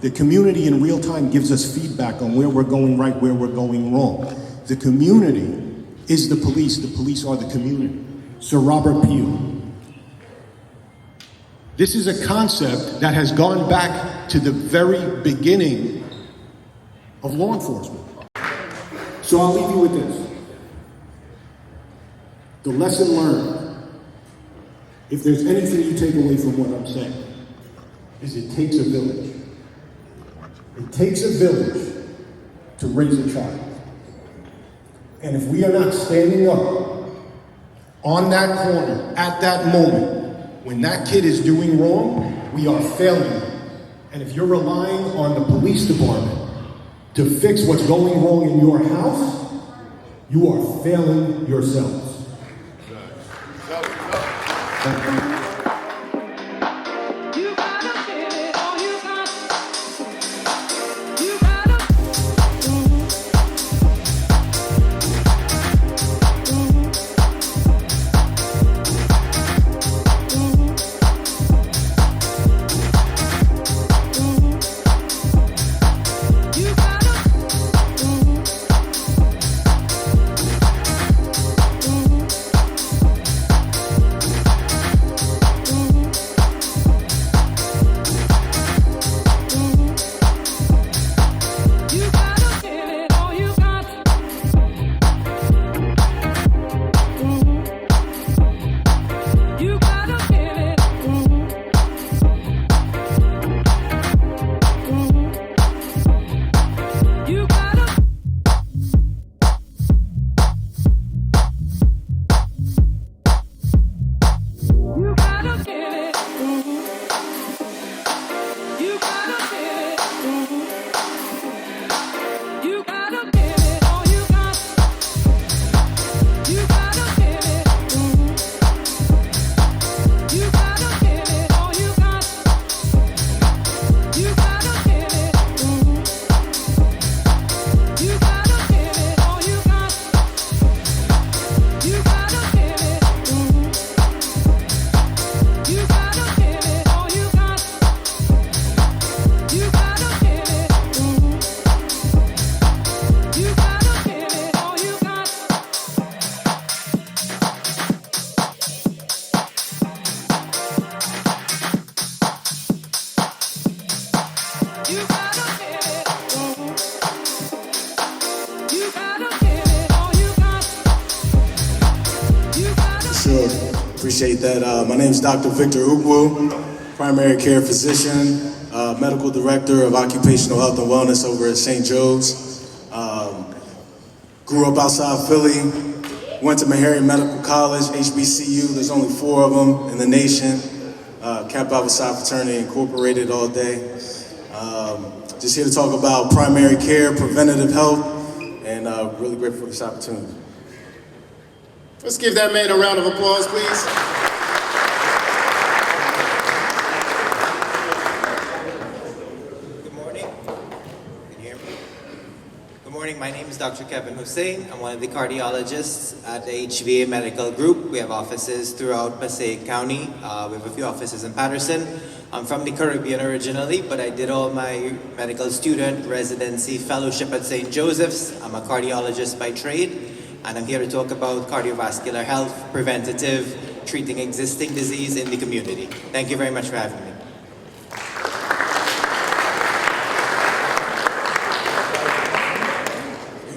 The community in real time gives us feedback on where we're going right, where we're going wrong. The community is the police are the community. Sir Robert Peel. This is a concept that has gone back to the very beginning of law enforcement. So I'll leave you with this. The lesson learned, if there's anything you take away from what I'm saying, is it takes a village. It takes a village to raise a child. And if we are not standing up on that corner at that moment, when that kid is doing wrong, we are failing. And if you're relying on the police department to fix what's going wrong in your house, you are failing yourselves. Thank you. Appreciate that. My name is Dr. Victor Ukwu, primary care physician, medical director of occupational health and wellness over at St. Joe's. Grew up outside Philly, went to Meharry Medical College, HBCU. There's only 4 of them in the nation. Kappa Alpha Psi Fraternity Incorporated all day. Just here to talk about primary care, preventative health, and really grateful for this opportunity. Let's give that man a round of applause, please. Good morning. Can you hear me? Good morning. My name is Dr. Kevin Hussein. I'm one of the cardiologists at the HVA Medical Group. We have offices throughout Passaic County. We have a few offices in Paterson. I'm from the Caribbean originally, but I did all my medical student residency fellowship at St. Joseph's. I'm a cardiologist by trade. And I'm here to talk about cardiovascular health, preventative, treating existing disease in the community. Thank you very much for having me.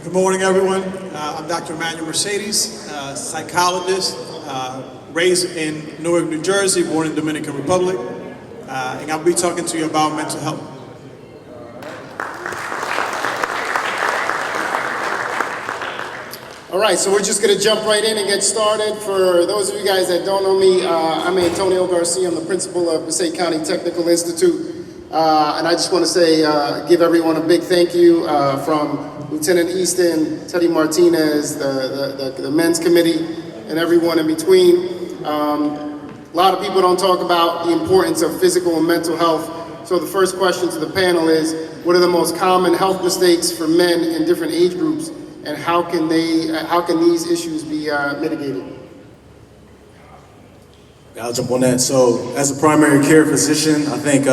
Good morning, everyone. I'm Dr. Emmanuel Mercedes, psychologist, raised in Newark, New Jersey, born in Dominican Republic. And I'll be talking to you about mental health. All right, so we're just going to jump right in and get started. For those of you guys that don't know me, I'm Antonio Garcia. I'm the principal of Passaic County Technical Institute. And I just want to say, give everyone a big thank you from Lieutenant Easton, Teddy Martinez, the men's committee, and everyone in between. A lot of people don't talk about the importance of physical and mental health. So the first question to the panel is, what are the most common health mistakes for men in different age groups? And how can these issues be mitigated? I'll jump on that. So as a primary care physician, I think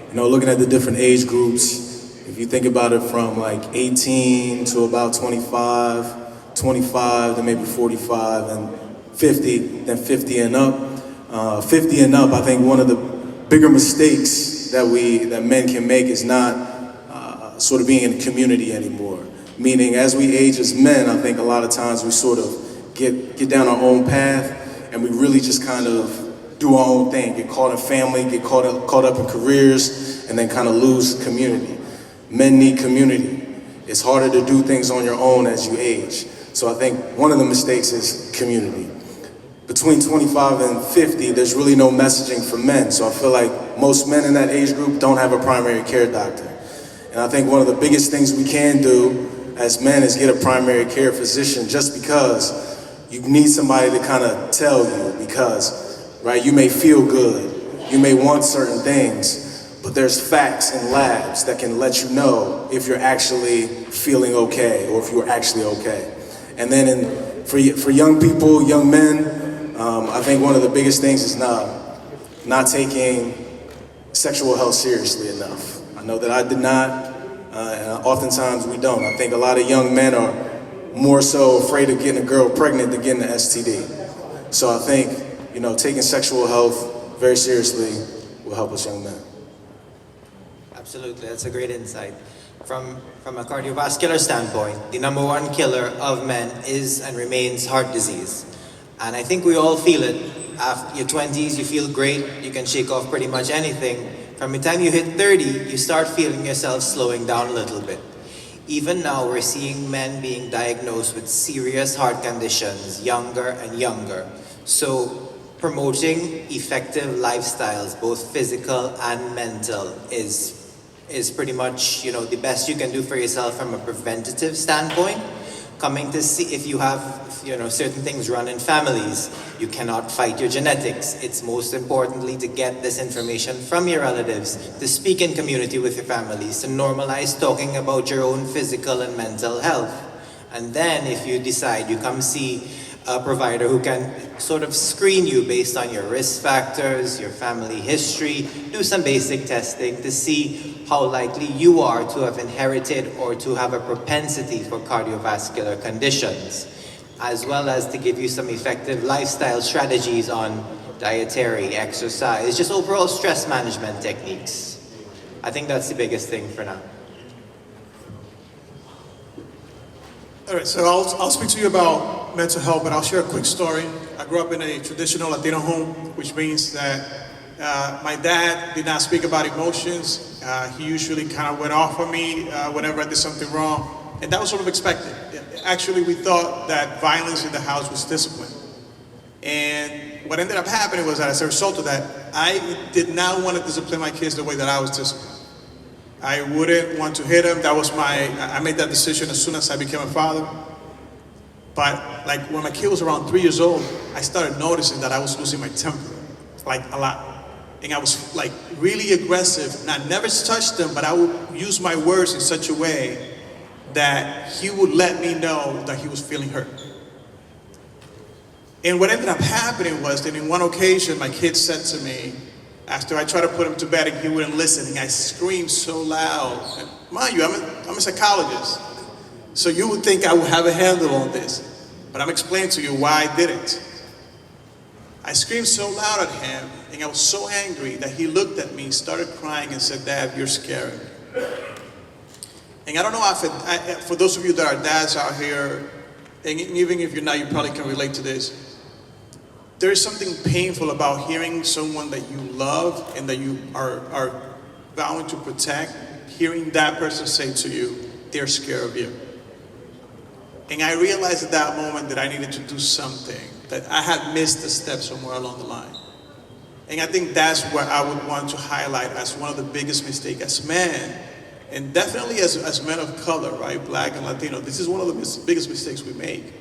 You know, looking at the different age groups, if you think about it from like 18 to about 25, 25 to maybe 45, and 50, then 50 and up. 50 and up, I think one of the bigger mistakes that men can make is not sort of being in community anymore. Meaning, as we age as men, I think a lot of times we sort of get down our own path, and we really just kind of do our own thing, get caught in family, get caught up in careers, and then kind of lose community. Men need community. It's harder to do things on your own as you age. So I think one of the mistakes is community. Between 25 and 50, there's really no messaging for men. So I feel like most men in that age group don't have a primary care doctor. And I think one of the biggest things we can do as men is get a primary care physician, just because you need somebody to kind of tell you, because right? You may feel good, you may want certain things, but there's facts and labs that can let you know if you're actually feeling okay or if you're actually okay. And then for young people, young men, I think one of the biggest things is not taking sexual health seriously enough. I know that I did not, and oftentimes we don't. I think a lot of young men are more so afraid of getting a girl pregnant than getting an STD. So I think, you know, taking sexual health very seriously will help us young men. Absolutely, that's a great insight. From a cardiovascular standpoint, the number one killer of men is and remains heart disease. And I think we all feel it. After your 20s, you feel great, you can shake off pretty much anything. From the time you hit 30, you start feeling yourself slowing down a little bit. Even now, we're seeing men being diagnosed with serious heart conditions younger and younger. So promoting effective lifestyles, both physical and mental, is pretty much, you know, the best you can do for yourself from a preventative standpoint. Coming to see if you have, you know, certain things run in families, you cannot fight your genetics. It's most importantly to get this information from your relatives, to speak in community with your families, to normalize talking about your own physical and mental health. And then if you decide, you come see a provider who can sort of screen you based on your risk factors, your family history, do some basic testing to see how likely you are to have inherited or to have a propensity for cardiovascular conditions, as well as to give you some effective lifestyle strategies on dietary, exercise, just overall stress management techniques. I think that's the biggest thing for now. All right, so I'll speak to you about mental health, but I'll share a quick story. I grew up in a traditional Latino home, which means that my dad did not speak about emotions. He usually kind of went off on me whenever I did something wrong, and that was sort of expected. Actually, we thought that violence in the house was discipline. And what ended up happening was that as a result of that, I did not want to discipline my kids the way that I was disciplined. I wouldn't want to hit them. I made that decision as soon as I became a father. But like when my kid was around 3 years old, I started noticing that I was losing my temper, like a lot. And I was like really aggressive. And I never touched him, but I would use my words in such a way that he would let me know that he was feeling hurt. And what ended up happening was that in one occasion, my kid said to me, after I tried to put him to bed and he wouldn't listen, and I screamed so loud. And mind you, I'm a psychologist. So you would think I would have a handle on this. But I'm explaining to you why I didn't. I screamed so loud at him, and I was so angry that he looked at me, started crying, and said, "Dad, you're scaring me." And I don't know if for those of you that are dads out here, and even if you're not, you probably can relate to this. There is something painful about hearing someone that you love and that you are vowing to protect, hearing that person say to you, they're scared of you. And I realized at that moment that I needed to do something, that I had missed a step somewhere along the line. And I think that's what I would want to highlight as one of the biggest mistakes as men, and definitely as men of color, right, Black and Latino. This is one of the biggest mistakes we make.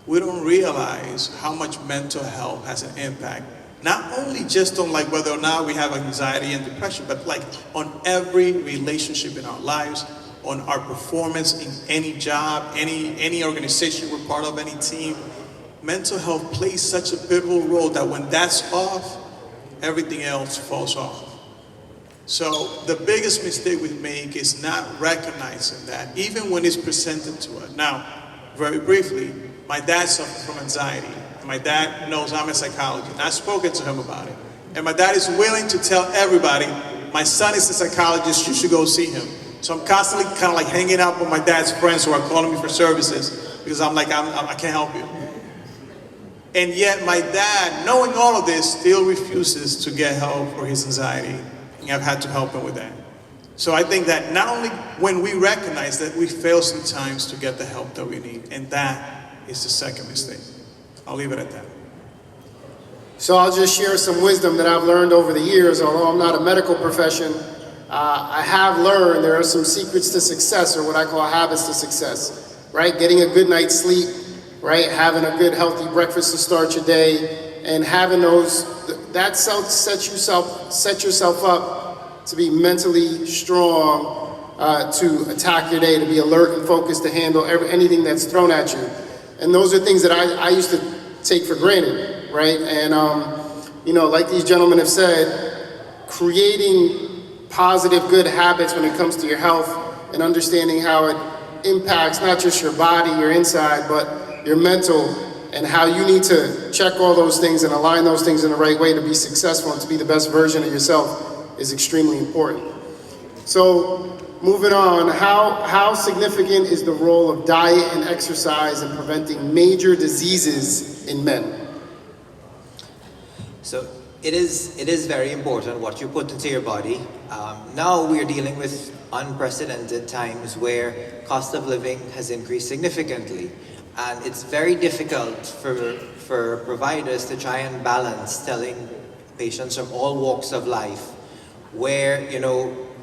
We don't realize how much mental health has an impact, not only just on like whether or not we have anxiety and depression, but like on every relationship in our lives, on our performance in any job, any organization we're part of, any team. Mental health plays such a pivotal role that when that's off, everything else falls off. So the biggest mistake we make is not recognizing that, even when it's presented to us. Now, very briefly, my dad suffered from anxiety. My dad knows I'm a psychologist, and I've spoken to him about it. And my dad is willing to tell everybody, my son is a psychologist, you should go see him. So I'm constantly kind of like hanging out with my dad's friends who are calling me for services because I'm like, I can't help you. And yet my dad, knowing all of this, still refuses to get help for his anxiety. And I've had to help him with that. So I think that not only when we recognize that we fail sometimes to get the help that we need, and that is the second mistake. I'll leave it at that. So I'll just share some wisdom that I've learned over the years. Although I'm not a medical profession, I have learned there are some secrets to success, or what I call habits to success, right? Getting a good night's sleep, right? Having a good healthy breakfast to start your day, and having those, that set yourself up to be mentally strong, to attack your day, to be alert and focused, to handle anything that's thrown at you. And those are things that I used to take for granted, right? And, like these gentlemen have said, creating positive, good habits when it comes to your health and understanding how it impacts not just your body, your inside, but your mental, and how you need to check all those things and align those things in the right way to be successful and to be the best version of yourself is extremely important. So moving on, how significant is the role of diet and exercise in preventing major diseases in men? So it is very important what you put into your body. Now we're dealing with unprecedented times where cost of living has increased significantly. And it's very difficult for providers to try and balance telling patients from all walks of life where,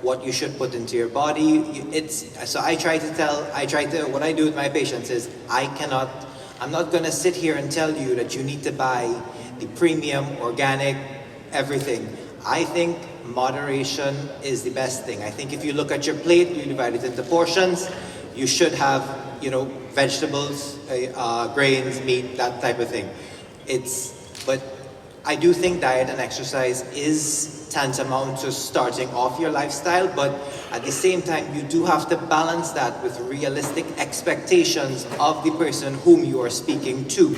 what you should put into your body. What I do with my patients is I'm not gonna sit here and tell you that you need to buy the premium, organic, everything. I think moderation is the best thing. I think if you look at your plate, you divide it into portions, you should have, vegetables, grains, meat, that type of thing. But I do think diet and exercise is tantamount to starting off your lifestyle, but at the same time, you do have to balance that with realistic expectations of the person whom you are speaking to.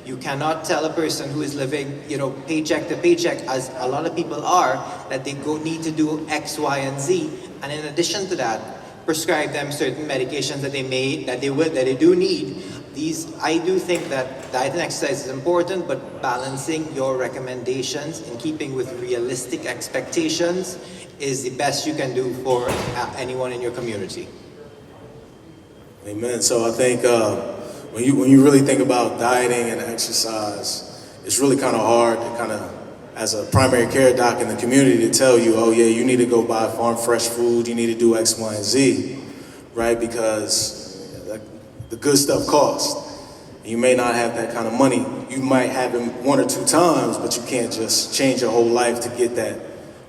You cannot tell a person who is living, paycheck to paycheck, as a lot of people are, that they need to do X, Y, and Z. And in addition to that, prescribe them certain medications that they do need. I do think that diet and exercise is important, but balancing your recommendations and keeping with realistic expectations is the best you can do for anyone in your community. Amen. So I think when you really think about dieting and exercise, it's really kind of hard to as a primary care doc in the community, to tell you, oh yeah, you need to go buy farm fresh food, you need to do X, Y, and Z, right? Because the good stuff costs. You may not have that kind of money. You might have it one or two times, but you can't just change your whole life to get that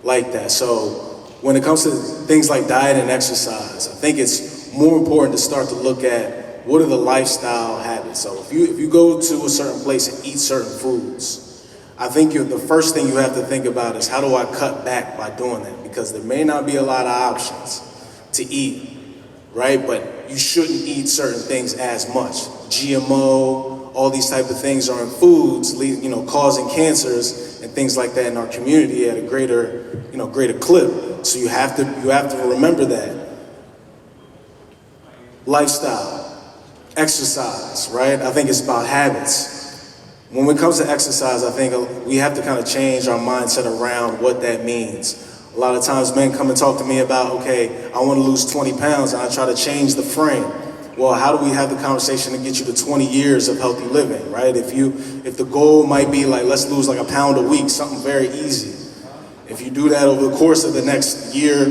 like that. So when it comes to things like diet and exercise, I think it's more important to start to look at what are the lifestyle habits. So if you go to a certain place and eat certain foods, I think the first thing you have to think about is, how do I cut back by doing that? Because there may not be a lot of options to eat, right? But you shouldn't eat certain things as much. GMO, all these type of things are in foods, causing cancers and things like that in our community at a greater clip. So you have to remember that. Lifestyle, exercise, right? I think it's about habits. When it comes to exercise, I think we have to kind of change our mindset around what that means. A lot of times men come and talk to me about, okay, I want to lose 20 pounds, and I try to change the frame. Well, how do we have the conversation to get you to 20 years of healthy living, right? If the goal might be like, let's lose like a pound a week, something very easy. If you do that over the course of the next year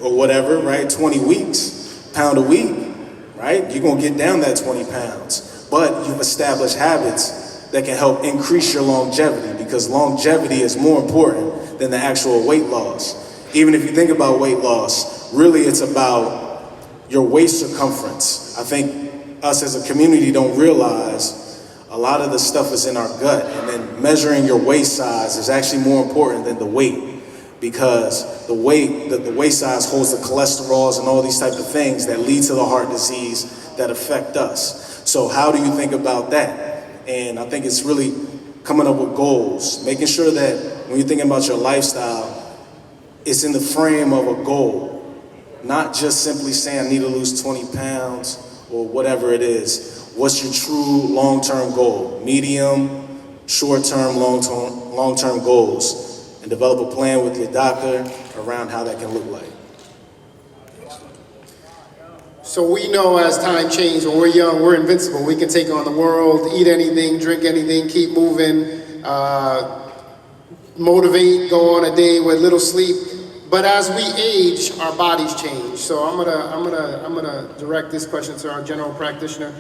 or whatever, right, 20 weeks, pound a week, right, you're going to get down that 20 pounds. But you've established habits that can help increase your longevity, because longevity is more important than the actual weight loss. Even if you think about weight loss, really it's about your waist circumference. I think us as a community don't realize a lot of the stuff is in our gut, and then measuring your waist size is actually more important than the weight. because the waist size holds the cholesterols and all these type of things that lead to the heart disease that affect us. So how do you think about that? And I think it's really coming up with goals, making sure that when you're thinking about your lifestyle, it's in the frame of a goal, not just simply saying I need to lose 20 pounds or whatever it is. What's your true long-term goal? Medium, short-term, long-term goals, and develop a plan with your doctor around how that can look like. So we know as time changes, when we're young, we're invincible. We can take on the world, eat anything, drink anything, keep moving, motivate, go on a day with little sleep. But as we age, our bodies change. So I'm gonna direct this question to our general practitioner.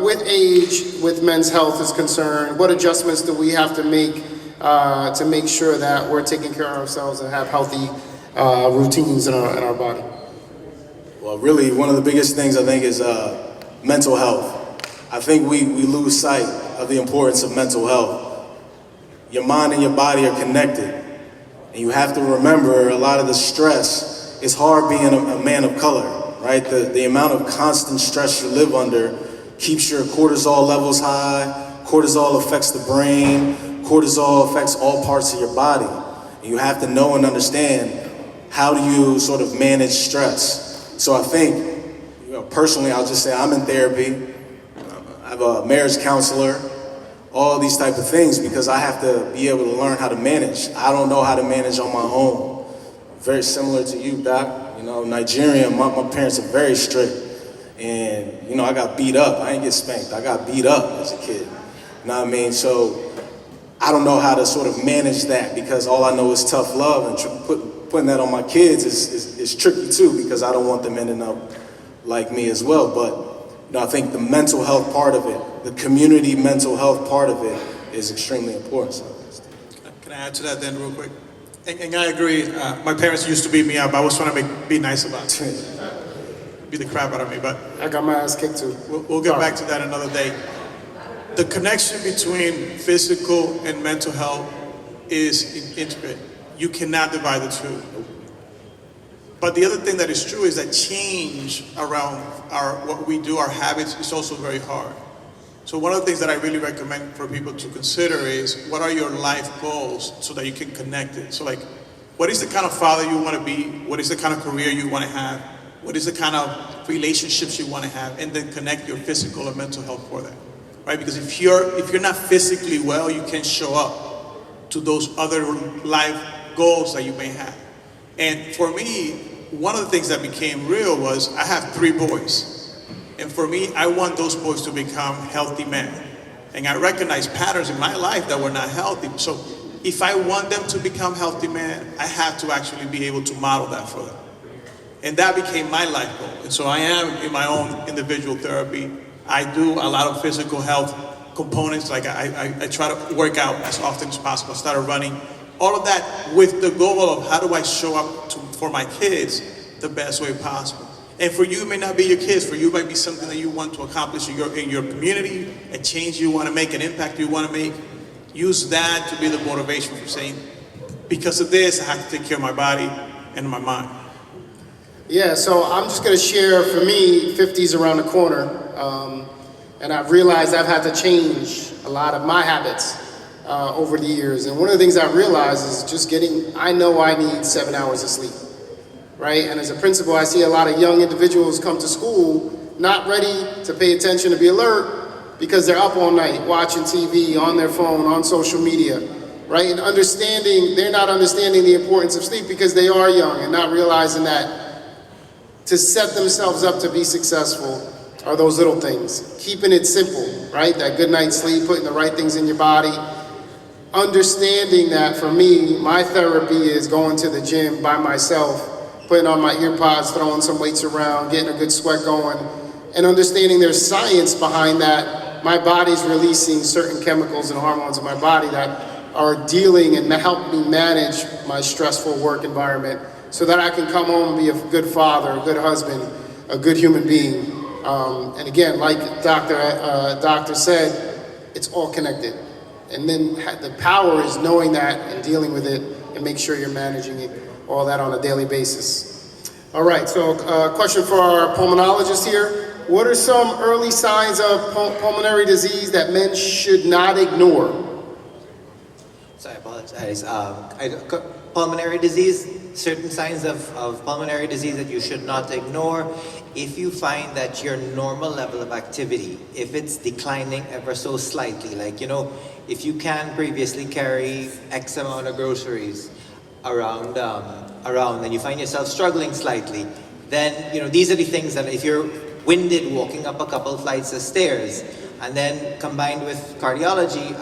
With age, with men's health is concerned, what adjustments do we have to make sure that we're taking care of ourselves and have healthy routines in our body? Well, really, one of the biggest things I think is mental health. I think we lose sight of the importance of mental health. Your mind and your body are connected. And you have to remember a lot of the stress. It's hard being a man of color, right? The amount of constant stress you live under keeps your cortisol levels high. Cortisol affects the brain. Cortisol affects all parts of your body. And you have to know and understand, how do you sort of manage stress? So I think, personally, I'll just say I'm in therapy. I have a marriage counselor, all these type of things, because I have to be able to learn how to manage. I don't know how to manage on my own. Very similar to you, Doc. Nigerian, my parents are very strict. And, I got beat up. I didn't get spanked. I got beat up as a kid. You know what I mean? So I don't know how to sort of manage that, because all I know is tough love, and putting that on my kids is tricky too, because I don't want them ending up like me as well. But I think the mental health part of it, the community mental health part of it is extremely important. So, Can I add to that then real quick? And I agree, my parents used to beat me up. I was trying to be nice about it. Beat the crap out of me, but I got my ass kicked too. we'll get back to that another day. The connection between physical and mental health is intricate. You cannot divide the two. But the other thing that is true is that change around what we do, our habits, is also very hard. So one of the things that I really recommend for people to consider is, what are your life goals so that you can connect it? So what is the kind of father you want to be? What is the kind of career you want to have? What is the kind of relationships you want to have? And then connect your physical and mental health for that, right? Because if you're not physically well, you can't show up to those other life goals that you may have. And for me, one of the things that became real was, I have 3 boys. And for me, I want those boys to become healthy men. And I recognize patterns in my life that were not healthy. So if I want them to become healthy men, I have to actually be able to model that for them. And that became my life goal. And so I am in my own individual therapy. I do a lot of physical health components. I try to work out as often as possible. I started running. All of that with the goal of, how do I show up for my kids the best way possible? And for you, it may not be your kids. For you, it might be something that you want to accomplish in your community, a change you want to make, an impact you want to make. Use that to be the motivation for saying, because of this, I have to take care of my body and my mind. Yeah, so I'm just going to share, for me, 50's around the corner. And I've realized I've had to change a lot of my habits over the years. And one of the things I realized is I know I need 7 hours of sleep, right? And as a principal, I see a lot of young individuals come to school not ready to pay attention, to be alert, because they're up all night watching TV, on their phone, on social media, right? And they're not understanding the importance of sleep because they are young, and not realizing that to set themselves up to be successful are those little things. Keeping it simple, right? That good night's sleep, putting the right things in your body. Understanding that for me, my therapy is going to the gym by myself, putting on my ear pods, throwing some weights around, getting a good sweat going, and understanding there's science behind that. My body's releasing certain chemicals and hormones in my body that are dealing and help me manage my stressful work environment, so that I can come home and be a good father, a good husband, a good human being. And again, like Doctor said, it's all connected. And then the power is knowing that and dealing with it and make sure you're managing it, all that on a daily basis. All right, so question for our pulmonologist here. What are some early signs of pulmonary disease that men should not ignore? So I apologize. Pulmonary disease, certain signs of pulmonary disease that you should not ignore. If you find that your normal level of activity, if it's declining ever so slightly, like, if you can previously carry X amount of groceries around, and you find yourself struggling slightly, then, these are the things that if you're winded walking up a couple flights of stairs, and then combined with cardiology,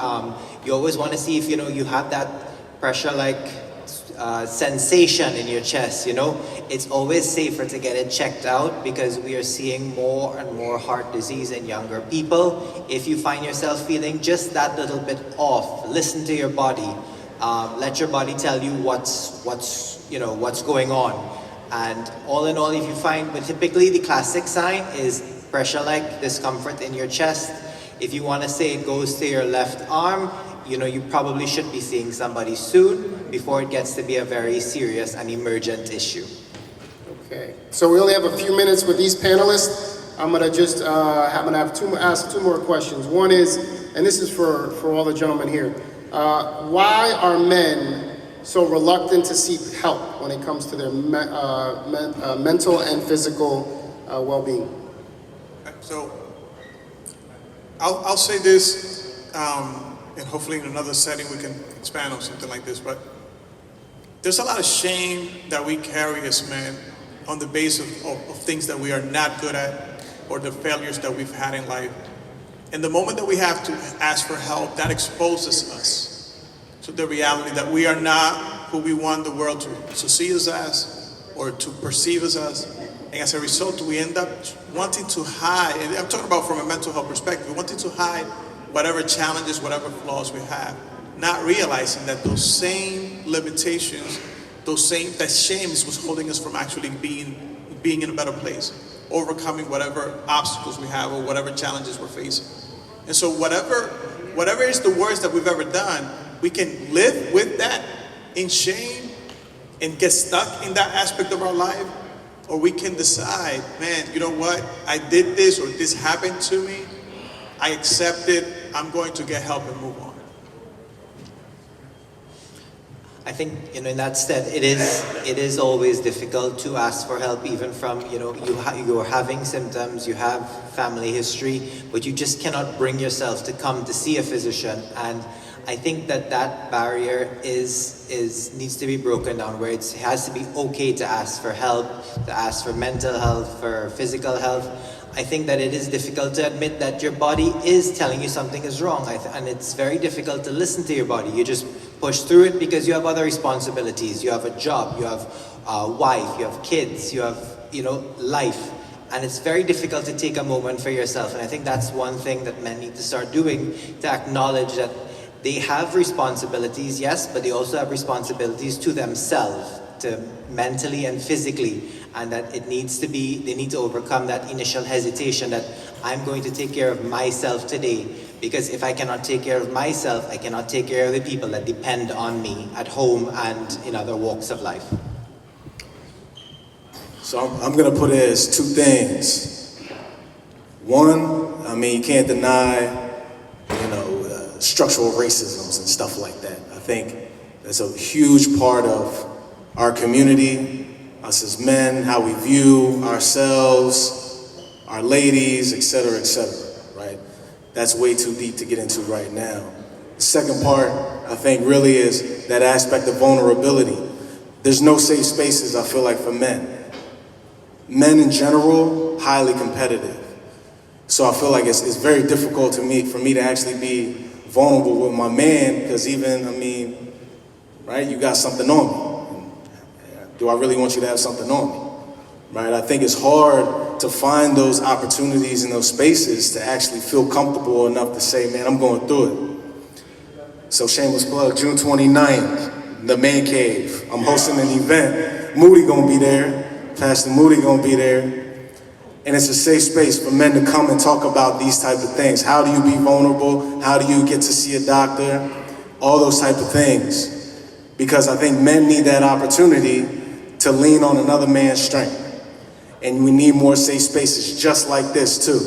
you always want to see if, you have that pressure-like sensation in your chest, It's always safer to get it checked out because we are seeing more and more heart disease in younger people. If you find yourself feeling just that little bit off, listen to your body. Let your body tell you what's going on. And all in all, if you find, but typically the classic sign is pressure-like discomfort in your chest. If you want to say it goes to your left arm, you probably should be seeing somebody soon before it gets to be a very serious and emergent issue. Okay, so we only have a few minutes with these panelists. I'm gonna just ask two more questions. One is, and this is for all the gentlemen here, why are men so reluctant to seek help when it comes to their mental and physical well-being? So I'll say this, and hopefully in another setting we can expand on something like this, but there's a lot of shame that we carry as men on the basis of things that we are not good at or the failures that we've had in life. And the moment that we have to ask for help, that exposes us to the reality that we are not who we want the world to see us as or to perceive us as. And as a result, we end up wanting to hide, and I'm talking about from a mental health perspective, wanting to hide whatever challenges, whatever flaws we have, not realizing that those same limitations, that shame is what's holding us from actually being in a better place, overcoming whatever obstacles we have or whatever challenges we're facing. And so whatever is the worst that we've ever done, we can live with that in shame and get stuck in that aspect of our life, or we can decide, man, you know what, I did this or this happened to me, I accept it, I'm going to get help and move on. I think, in that stead, it is always difficult to ask for help, even from, you're having symptoms, you have family history, but you just cannot bring yourself to come to see a physician. And I think that barrier needs to be broken down, where it has to be okay to ask for help, to ask for mental health, for physical health. I think that it is difficult to admit that your body is telling you something is wrong, and it's very difficult to listen to your body. You just push through it because you have other responsibilities. You have a job, you have a wife, you have kids, you have, life. And it's very difficult to take a moment for yourself. And I think that's one thing that men need to start doing, to acknowledge that they have responsibilities, yes, but they also have responsibilities to themselves, to mentally and physically, and that they need to overcome that initial hesitation that I'm going to take care of myself today, because if I cannot take care of myself, I cannot take care of the people that depend on me at home and in other walks of life. So I'm gonna put it as two things. One, you can't deny, structural racisms and stuff like that. I think that's a huge part of our community, us as men, how we view ourselves, our ladies, et cetera, right? That's way too deep to get into right now. The second part, I think, really is that aspect of vulnerability. There's no safe spaces, I feel like, for men. Men in general, highly competitive. So I feel like it's very difficult for me to actually be vulnerable with my man, because even, right, you got something on me. Do I really want you to have something on me? Right? I think it's hard to find those opportunities in those spaces to actually feel comfortable enough to say, man, I'm going through it. So shameless plug, June 29th, the Man Cave. I'm hosting an event. Moody gonna be there. Pastor Moody gonna be there. And it's a safe space for men to come and talk about these type of things. How do you be vulnerable? How do you get to see a doctor? All those type of things. because I think men need that opportunity to lean on another man's strength. And we need more safe spaces just like this too,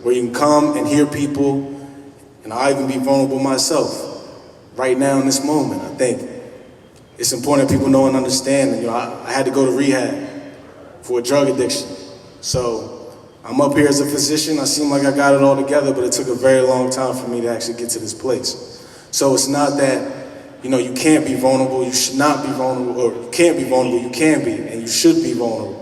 where you can come and hear people, and I'll even be vulnerable myself right now in this moment. I think it's important that people know and understand that, you know, I had to go to rehab for a drug addiction. So I'm up here as a physician. I seem like I got it all together, but it took a very long time for me to actually get to this place. So it's not that, you know, you can't be vulnerable, you should not be vulnerable, or you can't be vulnerable, you can be, and you should be vulnerable.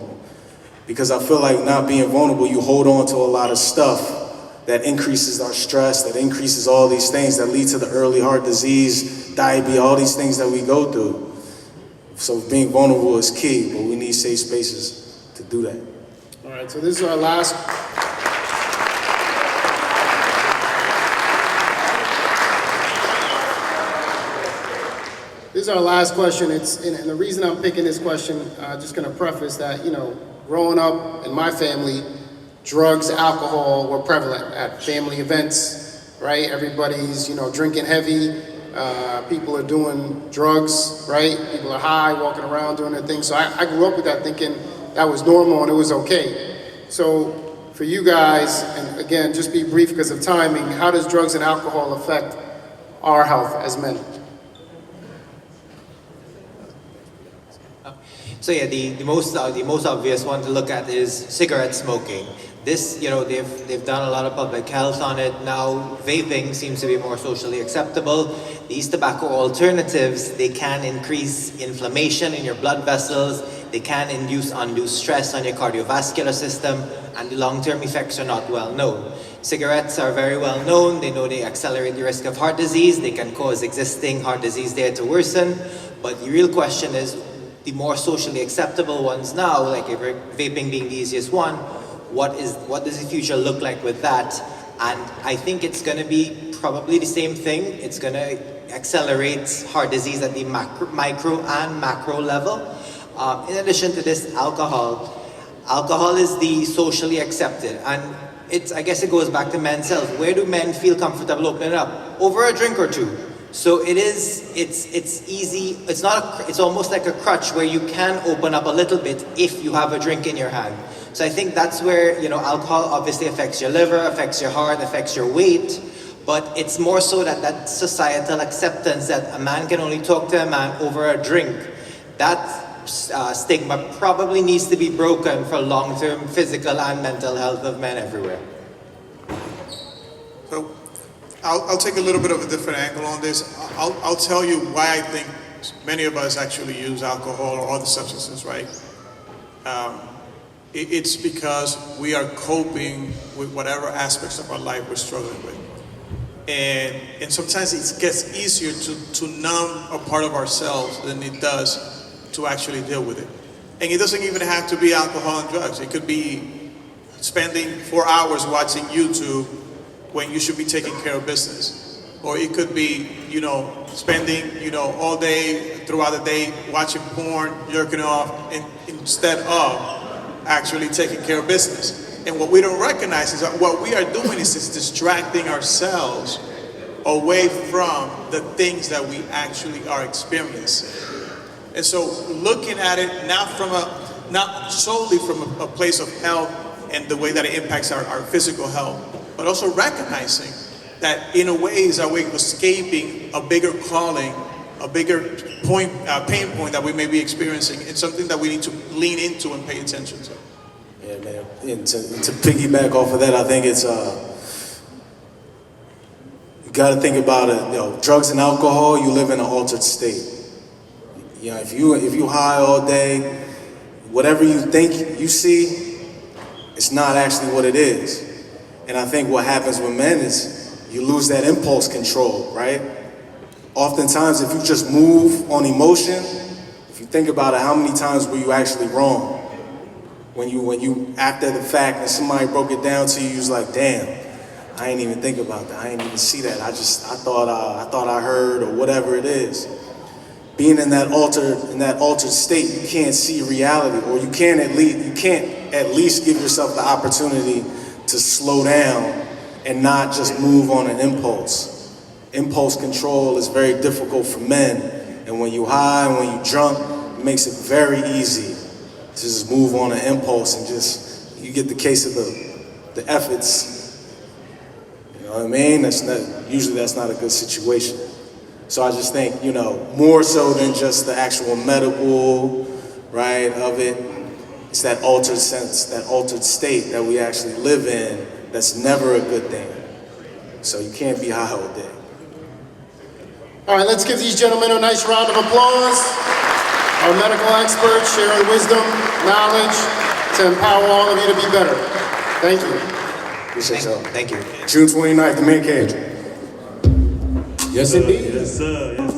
Because I feel like not being vulnerable, you hold on to a lot of stuff that increases our stress, that increases all these things that lead to the early heart disease, diabetes, all these things that we go through. So being vulnerable is key, but we need safe spaces to do that. All right, so this is our last. This is our last question. And the reason I'm picking this question, just going to preface that, you know, growing up in my family, drugs, alcohol were prevalent at family events, right? Everybody's, you know, drinking heavy. People are doing drugs, right? People are high, walking around doing their thing. So I grew up with that thinking that was normal and it was okay. So for you guys, and again, just be brief because of timing, how does drugs and alcohol affect our health as men? So yeah, the most obvious one to look at is cigarette smoking. This, you know, they've done a lot of public health on it. Now vaping seems to be more socially acceptable. These tobacco alternatives, they can increase inflammation in your blood vessels. They can induce undue stress on your cardiovascular system, and the long-term effects are not well known. Cigarettes are very well known. They know they accelerate the risk of heart disease. They can cause existing heart disease there to worsen. But the real question is, the more socially acceptable ones now, like vaping being the easiest one, what does the future look like with that? And I think it's going to be probably the same thing. It's going to accelerate heart disease at the micro and macro level. In addition to this, alcohol is the socially accepted, and I guess it goes back to men's health. Where do men feel comfortable opening up? Over a drink or two. So it's easy. It's almost like a crutch where you can open up a little bit if you have a drink in your hand. So I think that's where, you know, alcohol obviously affects your liver, affects your heart, affects your weight, but it's more so that societal acceptance that a man can only talk to a man over a drink. That stigma probably needs to be broken for long-term physical and mental health of men everywhere. So I'll take a little bit of a different angle on this. I'll tell you why I think many of us actually use alcohol or other substances, right? It's because we are coping with whatever aspects of our life we're struggling with. And sometimes it gets easier to numb a part of ourselves than it does to actually deal with it. And it doesn't even have to be alcohol and drugs. It could be spending 4 hours watching YouTube when you should be taking care of business. Or it could be, you know, spending, you know, all day, throughout the day, watching porn, jerking off, instead of actually taking care of business. And what we don't recognize is that what we are doing is distracting ourselves away from the things that we actually are experiencing. And so looking at it not solely from a place of health and the way that it impacts our physical health, but also recognizing that in a way is our way of escaping a bigger calling, a bigger pain point that we may be experiencing. It's something that we need to lean into and pay attention to. Yeah, man. And to piggyback off of that, I think it's you got to think about it. You know, drugs and alcohol, you live in an altered state. You know, if you high all day, whatever you think you see, it's not actually what it is. And I think what happens with men is you lose that impulse control, right? Oftentimes, if you just move on emotion, if you think about it, how many times were you actually wrong? When you after the fact and somebody broke it down to you, you was like, damn, I ain't even think about that. I ain't even see that. I thought I heard, or whatever it is. Being in that altered state, you can't see reality, or you can't at least give yourself the opportunity to slow down and not just move on an impulse. Impulse control is very difficult for men, And when you high and when you drunk, it makes it very easy to just move on an impulse and just, you get the case of the efforts. You know what I mean? Usually that's not a good situation. So I just think, you know, more so than just the actual medical, right, of it, it's that altered sense, that altered state that we actually live in that's never a good thing. So you can't be high all day. All right, let's give these gentlemen a nice round of applause. Our medical experts sharing wisdom, knowledge to empower all of you to be better. Thank you. Appreciate y'all. Thank you. June 29th, the man cave. Yes, indeed. Yes, sir. Yes,